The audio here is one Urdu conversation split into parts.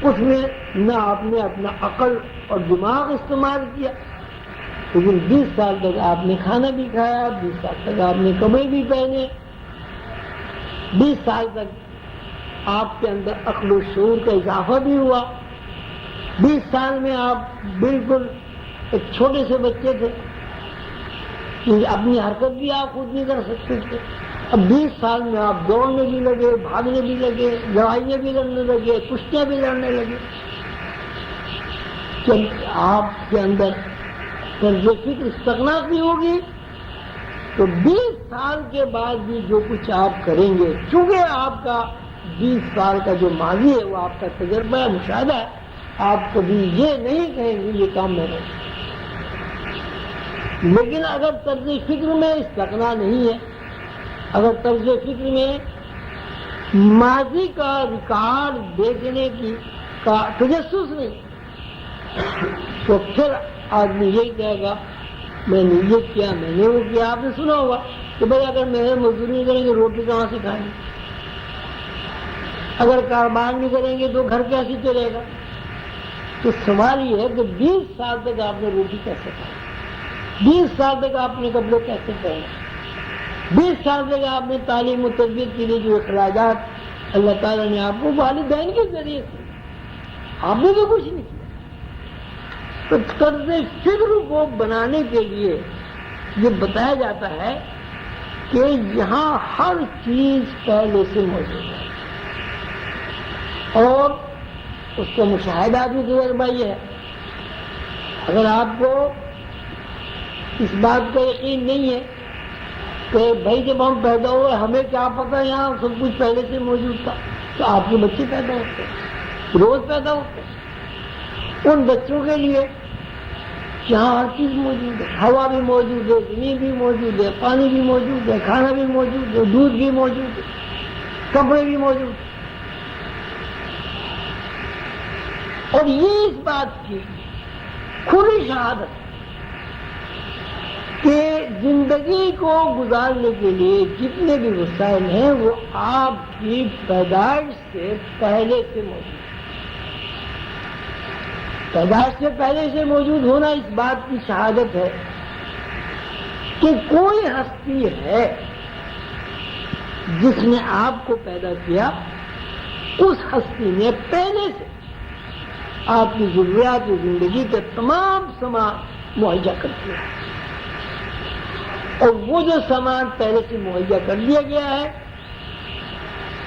اس میں نہ آپ نے اپنا عقل اور دماغ استعمال کیا، لیکن 20 سال تک آپ نے کھانا بھی کھایا، 20 سال تک آپ نے کپڑے بھی پہنے، 20 سال تک آپ کے اندر عقل و شعور کا اضافہ بھی ہوا، 20 سال میں آپ بالکل ایک چھوٹے سے بچے تھے کہ اپنی حرکت بھی آپ خود نہیں کر سکتے تھے، اب 20 سال میں آپ دوڑنے بھی لگے، بھاگنے بھی لگے، لڑائیاں بھی لڑنے لگے، کشتیاں بھی لڑنے لگے، کہ آپ کے اندر طرز فکر استغنا کی ہوگی، تو 20 سال کے بعد بھی جو کچھ آپ کریں گے، چونکہ آپ کا 20 سال کا جو ماضی ہے وہ آپ کا تجربہ ہے، مشاہدہ ہے، آپ کبھی یہ نہیں کہیں گے یہ کام میں نے، لیکن اگر طرز فکر میں استغنا نہیں ہے، اگر طرز فکر میں ماضی کا ریکارڈ دیکھنے کا تجسس نہیں، تو پھر آدمی یہی کہے گا میں نے یہ کیا، میں نے وہ کیا۔ آپ نے سنا ہوگا کہ بھائی اگر محنت مزدوری نہیں کریں گے روٹی کہاں سے کھائیں گے، اگر کاروبار نہیں کریں گے تو گھر کیسے چلے گا؟ تو سوال یہ ہے کہ 20 سال تک آپ نے روٹی کیسے کھائی، 20 سال تک آپ نے کپڑے کیسے پہنے، 20 سال تک آپ نے تعلیم و تربیت کے لیے جو اخراجات اللہ تعالیٰ نے آپ کو والدین کے ذریعے سے، آپ نے تو کچھ نہیں کیا۔ تو طرز فکر کو بنانے کے لیے یہ بتایا جاتا ہے کہ یہاں ہر چیز پہلے سے موجود ہے، اور اس کا مشاہدہ بھی تجربہ یہ ہے۔ اگر آپ کو اس بات کا یقین نہیں ہے کہ بھائی جب ہم پیدا ہوئے ہمیں کیا پتہ یہاں سب کچھ پہلے سے موجود تھا، تو آپ کے بچے پیدا ہوتے ہیں، روز پیدا ہوتے ہیں، ان بچوں کے لیے یہاں ہر چیز موجود ہے، ہوا بھی موجود ہے، زمین بھی موجود ہے، پانی بھی موجود ہے، کھانا بھی موجود ہے، دودھ بھی موجود ہے، کپڑے بھی موجود ہیں، اور یہ اس بات کی کھلی شہادت کہ زندگی کو گزارنے کے لیے جتنے بھی وسائل ہیں وہ آپ کی پیدائش سے پہلے سے موجود ہیں۔ پیدائش سے پہلے سے موجود ہونا اس بات کی شہادت ہے کہ کوئی ہستی ہے جس نے آپ کو پیدا کیا، اس ہستی نے پہلے سے آپ کی ضروریات زندگی کے تمام سامان مہیا کر دیا، اور وہ جو سامان پہلے سے مہیا کر دیا گیا ہے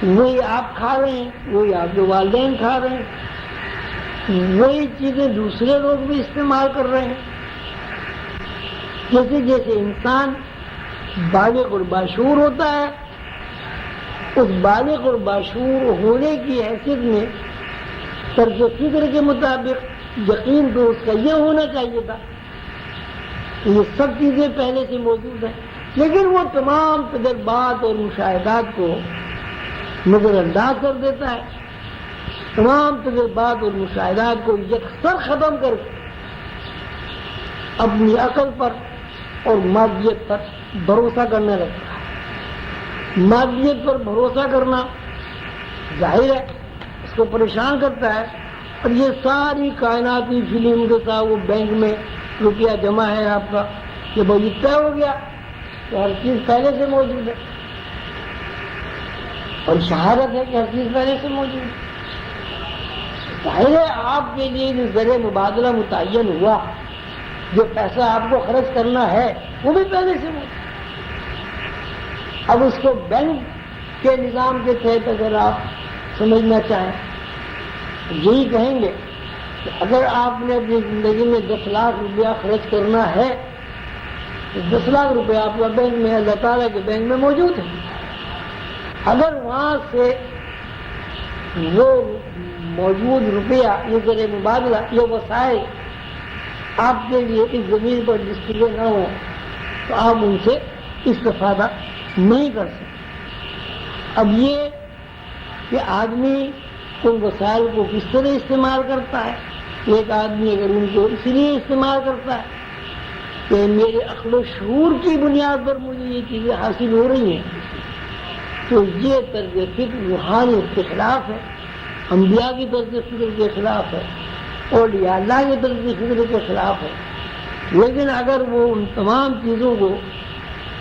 وہی آپ کھا رہے ہیں، وہی آپ کے والدین کھا رہے ہیں، وہی چیزیں دوسرے لوگ بھی استعمال کر رہے ہیں۔ جیسے جیسے انسان بالغ اور باشعور ہوتا ہے، اس بالغ اور باشعور ہونے کی حیثیت میں طرز فکر کے مطابق یقین تو اس کا یہ ہونا چاہیے تھا کہ یہ سب چیزیں پہلے سے موجود ہیں، لیکن وہ تمام تجربات اور مشاہدات کو نظر انداز کر دیتا ہے، تمام تجربات اور مشاہدات کو یکسر ختم کر کے اپنی عقل پر اور مادیت پر بھروسہ کرنے لگتا ہے۔ مادیت پر بھروسہ کرنا ظاہر ہے اس کو پریشان کرتا ہے، اور یہ ساری کائناتی فلم کے ساتھ وہ بینک میں روپیہ جمع ہے آپ کا، یہ بہت طے ہو گیا تو ہر چیز پہلے سے موجود ہے، اور شہادت ہے کہ ہر چیز پہلے سے موجود ہے۔ ظاہر ہے آپ کے لیے جو ذریعہ مبادلہ متعین ہوا، جو پیسہ آپ کو خرچ کرنا ہے وہ بھی پہلے سے موجود۔ اب اس کو بینک کے نظام کے تحت اگر آپ سمجھنا چاہیں تو یہی کہیں گے کہ اگر آپ نے اپنی زندگی میں 10 لاکھ روپیہ خرچ کرنا ہے تو 10 لاکھ روپیہ آپ کا بینک میں اللہ تعالیٰ کے بینک میں موجود ہے۔ اگر وہاں سے وہ موجود روپیہ، یہ ذریعہ مبادلہ، یہ وسائل آپ کے لیے اس زمین پر ڈسپلے نہ ہو تو آپ ان سے استفادہ نہیں کر سکتے۔ اب یہ کہ آدمی ان وسائل کو کس طرح استعمال کرتا ہے، ایک آدمی اگر ان کو اس لیے استعمال کرتا ہے کہ میرے عقل و شعور کی بنیاد پر مجھے یہ چیزیں حاصل ہو رہی ہیں، تو یہ طرز فکر روحانیت کے خلاف ہے۔ انبیاء کی طرز فکر کے خلاف ہے، اولیاء اللہ کی طرز فکر کے خلاف ہے، لیکن اگر وہ ان تمام چیزوں کو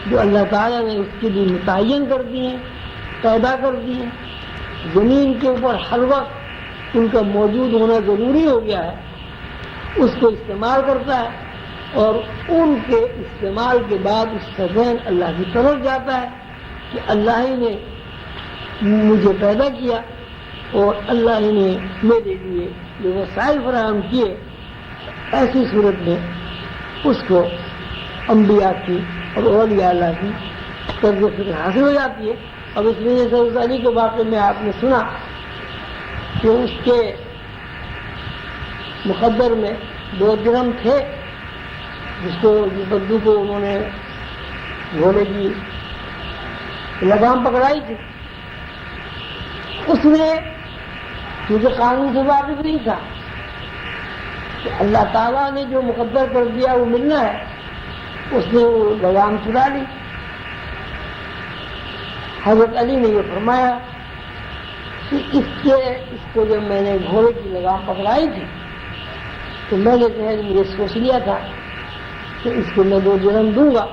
جو اللہ تعالیٰ نے اس کے لیے متعین کر دی ہیں، پیدا کر دی ہیں، زمین کے اوپر ہر وقت ان کا موجود ہونا ضروری ہو گیا ہے، اس کو استعمال کرتا ہے، اور ان کے استعمال کے بعد اس کا ذہن اللہ کی طرف جاتا ہے کہ اللہ ہی نے مجھے پیدا کیا اور اللہ ہی نے میرے لیے جو وسائل فراہم کیے، ایسی صورت میں اس کو انبیاء کی اور اولیاء اللہ کی طرز فکر حاصل ہو جاتی ہے۔ اب اس لیے حضرت علی کے واقعے میں آپ نے سنا کہ اس کے مقدر میں 2 درہم تھے، جس بدو کو انہوں نے گھوڑے کی لگام پکڑائی تھی، اس نے کیونکہ قانون سے واقف نہیں تھا کہ اللہ تعالیٰ نے جو مقدر کر دیا وہ ملنا ہے، اس نے وہ لگام چرا لی۔ حضرت علی نے یہ فرمایا کہ اس کو جب میں نے گھوڑے کی لگام پکڑائی تھی تو میں نے مجھے سوچ لیا تھا کہ اس کو میں 2 درہم دوں گا،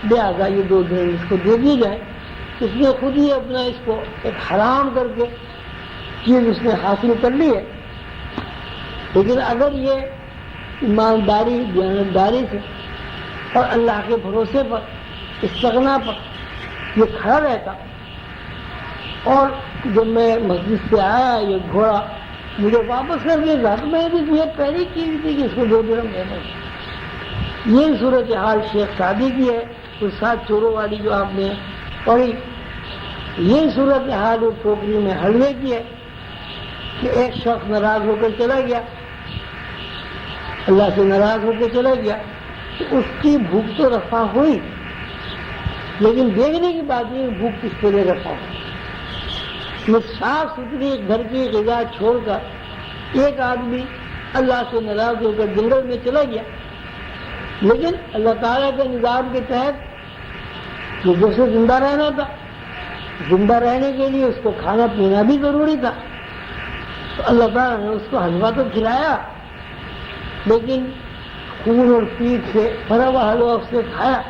لہٰذا یہ 2 درہم اس کو دے دی جائے۔ اس نے خود ہی اپنا اس کو ایک حرام کر کے چیز اس نے حاصل کر لی ہے، لیکن اگر یہ ایمانداری دیانتداری سے اور اللہ کے بھروسے پر، استغنا پر یہ کھڑا رہتا، اور جب میں مسجد سے آیا یہ گھوڑا مجھے واپس کر دے گا تو میں بھی نیت پہلے کی تھی کہ اس کو 2 درہم دینا۔ یہ صورتحال شیخ سعدی کی ہے، اس 7 چوروں والی جو آپ نے پڑھی، یہ صورتحال اس ٹوکری میں حلوے کی ہے کہ ایک شخص ناراض ہو کر چلا گیا، اللہ سے ناراض ہو کے چلا گیا، تو اس کی بھوک تو رفع ہوئی، لیکن دیکھنے کی بات یہ بھوک کس کے لیے رفع ہوئی۔ صاف ستھری گھر کی غذا چھوڑ کر ایک آدمی اللہ سے ناراض ہو کر جنگل میں چلا گیا، لیکن اللہ تعالیٰ کے نظام کے تحت جو جیسے زندہ رہنا تھا، زندہ رہنے کے لیے اس کو کھانا پینا بھی ضروری تھا، تو اللہ تعالیٰ نے اس کو حلوہ تو کھلایا، لیکن خون اور پیٹ سے بھرا ہوا حلوہ اس نے کھایا،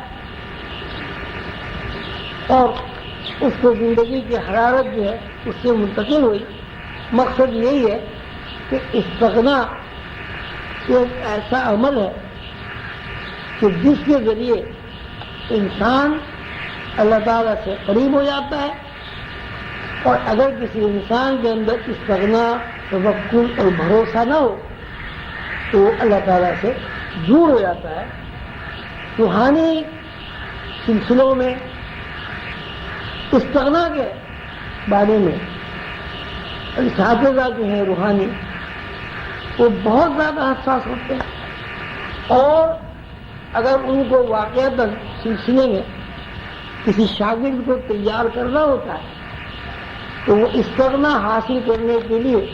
اور اس کو زندگی کی حرارت جو ہے اس سے منتقل ہوئی۔ مقصد یہی ہے کہ استغنا ایک ایسا عمل ہے کہ جس کے ذریعے انسان اللہ تعالیٰ سے قریب ہو جاتا ہے، اور اگر کسی انسان کے اندر استغنا، توکل اور بھروسہ نہ ہو تو وہ اللہ تعالیٰ سے دور ہو جاتا ہے۔ روحانی سلسلوں میں استغنا کے بارے میں اساتذہ جو ہیں روحانی وہ بہت زیادہ حساس ہوتے ہیں، اور اگر ان کو واقعتاً سلسلے میں کسی شاگرد کو تیار کرنا ہوتا ہے تو وہ استغنا حاصل کرنے کے لیے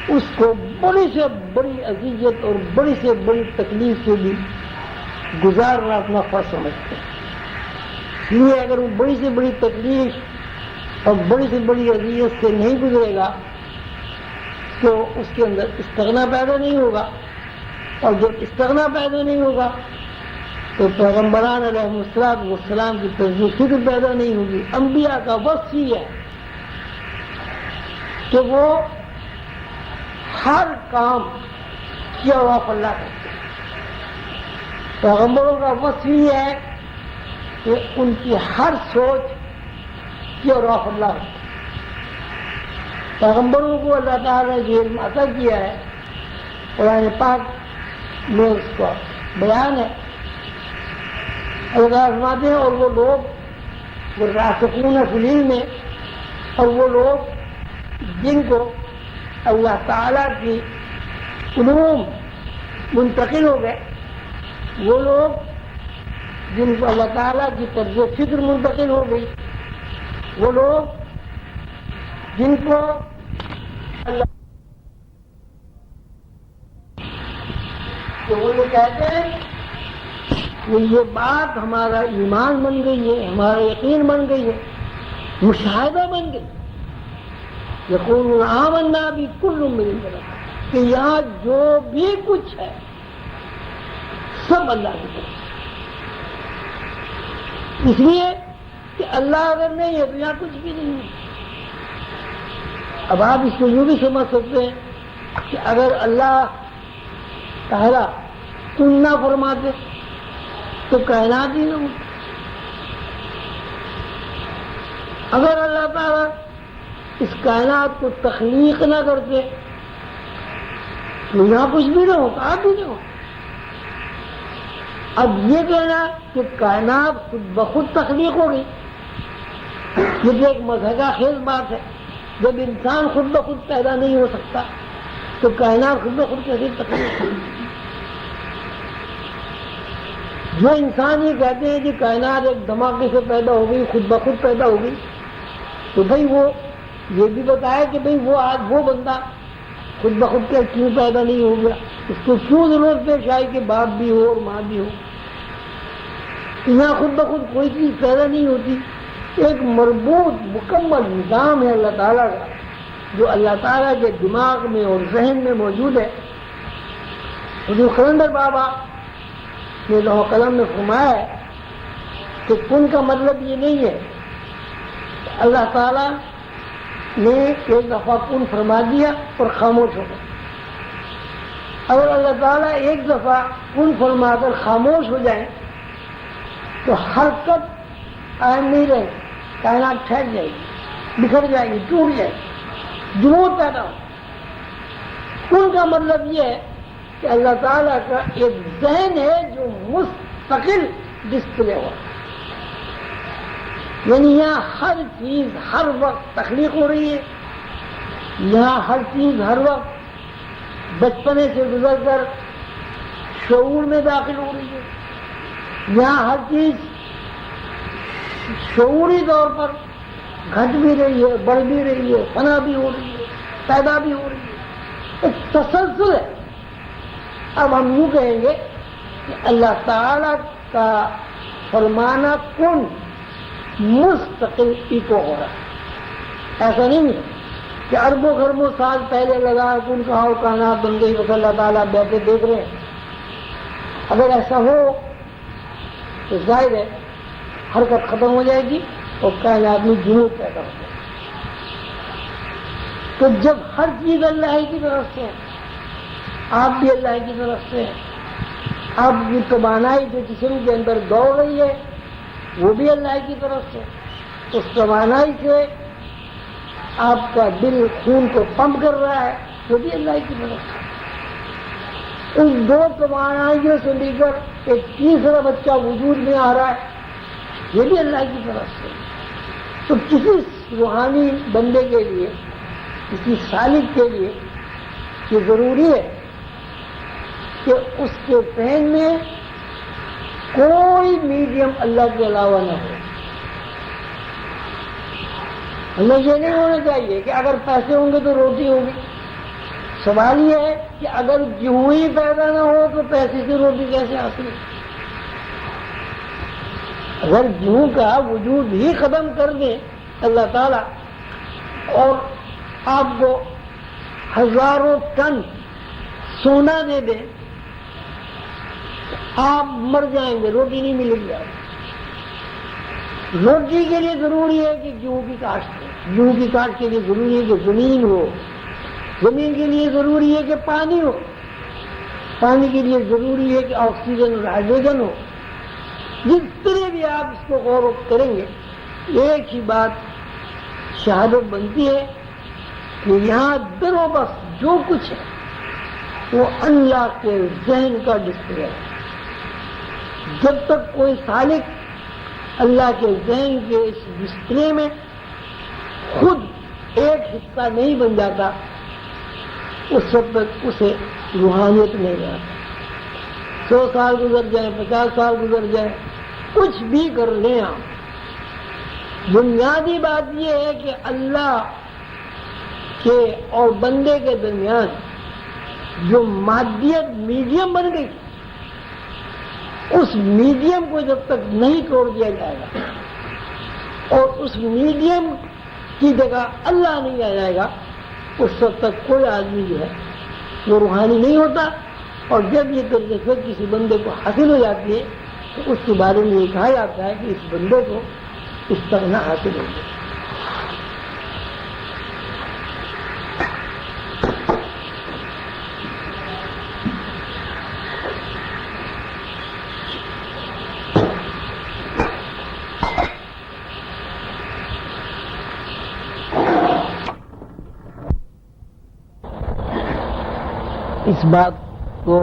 اس کو بڑی سے بڑی اذیت اور بڑی سے بڑی تکلیف سے بھی گزارنا اپنا فرض سمجھتے ہیں۔ اس لیے اگر وہ بڑی سے بڑی تکلیف اور بڑی سے بڑی اذیت سے نہیں گزرے گا تو اس کے اندر استغنا پیدا نہیں ہوگا، اور جب استغنا پیدا نہیں ہوگا تو پیغمبران علیہ السلام کی طرز فکر پیدا نہیں ہوگی۔ انبیاء کا وصف یہ ہے کہ وہ ہر کام کیا ہوا اللہ کرتے ہیں۔ پیغمبروں کا وصف یہ ہے کہ ان کی ہر سوچ کیا ہوا اللہ ہے۔ پیغمبروں کو اللہ تعالیٰ نے جو علم عطا کیا ہے قرآن پاک میں اس کا بیان ہے، اللہ فرماتے ہیں اور وہ لوگ وہ راسخون فی العلم میں، اور وہ لوگ جن کو اللہ تعالیٰ کی علوم منتقل ہو گئے، وہ لوگ جن کو اللہ تعالیٰ کی طرز فکر منتقل ہو گئی، وہ لوگ جن کو اللہ تو وہ یہ کہتے ہیں کہ یہ بات ہمارا ایمان بن گئی ہے، ہمارا یقین بن گئی ہے، مشاہدہ بن گئی یقولون آمنا بکل من عند ربنا، کہ یہاں جو بھی کچھ ہے سب اللہ کی طرف سے، اس لیے کہ اللہ اگر نہیں ہے تو یہاں کچھ بھی نہیں ہے۔ اب آپ اس کو یوں بھی سمجھ سکتے ہیں کہ اگر اللہ تعالیٰ کن نہ فرماتے تو کائنات ہی نہ ہوتی، اگر اللہ تعالیٰ اس کائنات کو تخلیق نہ کرتے تو یہاں کچھ بھی نہ ہوتا، آپ بھی نہ ہوتا۔ اب یہ کہنا کہ کائنات خود بخود تخلیق ہو گئی، یہ تو ایک مضحکہ خیز بات ہے۔ جب انسان خود بخود پیدا نہیں ہو سکتا تو کائنات خود بخود کیسے تخلیق ہوگی؟ جو انسان یہ کہتے ہیں کہ کائنات ایک دھماکے سے پیدا ہو گئی، خود بخود پیدا ہو گئی، تو بھئی وہ یہ بھی بتایا کہ بھئی وہ بندہ خود بخود کیا کیوں پیدا نہیں ہو گیا، اس کو کیوں ضرورت پیش آئی کہ باپ بھی ہو اور ماں بھی ہو؟ یہاں خود بخود کوئی چیز پیدا نہیں ہوتی، ایک مربوط مکمل نظام ہے اللہ تعالیٰ کا جو اللہ تعالیٰ کے دماغ میں اور ذہن میں موجود ہے۔ حضور قلندر بابا نے لوح قلم میں فرمایا ہے کہ کن کا مطلب یہ نہیں ہے اللہ تعالیٰ نے ایک دفعہ کن فرما دیا اور خاموش ہو گیا۔ اگر اللہ تعالیٰ ایک دفعہ کن فرما کر خاموش ہو جائے تو حرکت قائم نہیں رہے، کائنات ٹھہر جائے گی، بکھر جائے گی، ٹوٹ جائے گی، جمود پیدا ہو۔ کن کا مطلب یہ ہے کہ اللہ تعالیٰ کا ایک ذہن ہے جو مستقل ڈسپلے ہوا، یعنی یہاں ہر چیز ہر وقت تخلیق ہو رہی ہے، یہاں ہر چیز ہر وقت بچپنے سے گزر کر شعور میں داخل ہو رہی ہے، یہاں ہر چیز شعوری طور پر گھٹ بھی رہی ہے، بڑھ بھی رہی ہے، فنا بھی ہو رہی ہے، پیدا بھی ہو رہی ہے، ایک تسلسل ہے۔ اب ہم یوں کہیں گے کہ اللہ تعالی کا فرمانا کن مستقل ایکو ہو رہا ہے، ایسا نہیں ہے کہ اربوں خربوں سال پہلے لگا کن کہا اور کائنات بن گئی، بس اللہ تعالیٰ بیٹھے دیکھ رہے ہیں۔ اگر ایسا ہو تو ظاہر ہے حرکت ختم ہو جائے گی اور کائنات میں جنود پیدا ہو جائے گی۔ تو جب ہر چیز اللہ کی طرف سے ہے، آپ بھی اللہ کی طرف سے ہیں، آپ کی توانائی جو جسم کے اندر دوڑ رہی ہے وہ بھی اللہ کی طرف سے، اس توانائی سے آپ کا دل خون کو پمپ کر رہا ہے وہ بھی اللہ کی طرف سے۔ ان دو توانائیوں سے مل کر ایک تیسرا بچہ وجود میں آ رہا ہے یہ بھی اللہ کی طرف سے۔ تو کسی روحانی بندے کے لیے، کسی سالک کے لیے یہ ضروری ہے کہ اس کے ذہن میں کوئی میڈیم اللہ کے علاوہ نہ ہو۔ ہمیں یہ نہیں ہونا چاہیے کہ اگر پیسے ہوں گے تو روٹی ہوگی۔ سوال یہ ہے کہ اگر گیہوں ہی پیدا نہ ہو تو پیسے سے روٹی کیسے حاصل ہے؟ اگر گیہوں کا وجود ہی ختم کر دے اللہ تعالیٰ اور آپ کو ہزاروں ٹن سونا دے دے، آپ مر جائیں گے، روٹی نہیں ملے گی۔ روٹی کے لیے ضروری ہے کہ گیہوں کی کاشت ہو، گیہوں کی کاشت کے لیے ضروری ہے کہ زمین ہو، زمین کے لیے ضروری ہے کہ پانی ہو، پانی کے لیے ضروری ہے کہ آکسیجن اور ہائیڈروجن ہو۔ جس طرح بھی آپ اس کو غور کریں گے ایک ہی بات شہادت بنتی ہے کہ یہاں در و بس جو کچھ ہے وہ اللہ کے ذہن کا ڈسپلے ہے۔ جب تک کوئی سالک اللہ کے ذہن کے اس ڈسپلے میں خود ایک حصہ نہیں بن جاتا اس وقت تک اسے روحانیت نہیں آتی۔ 100 سال گزر جائیں، 50 سال گزر جائیں، کچھ بھی کر لیں آپ، بنیادی بات یہ ہے کہ اللہ کے اور بندے کے درمیان جو مادیت میڈیم بن گئی اس میڈیم کو جب تک نہیں توڑ دیا جائے گا اور اس میڈیم کی جگہ اللہ نہیں آ جائے گا اس وقت تک کوئی آدمی جو ہے وہ روحانی نہیں ہوتا. اور جب یہ کیفیت کسی بندے کو حاصل ہو جاتی ہے تو اس کے بارے میں یہ کہا جاتا ہے کہ اس بندے کو استغنا حاصل ہو گیا. اس بات کو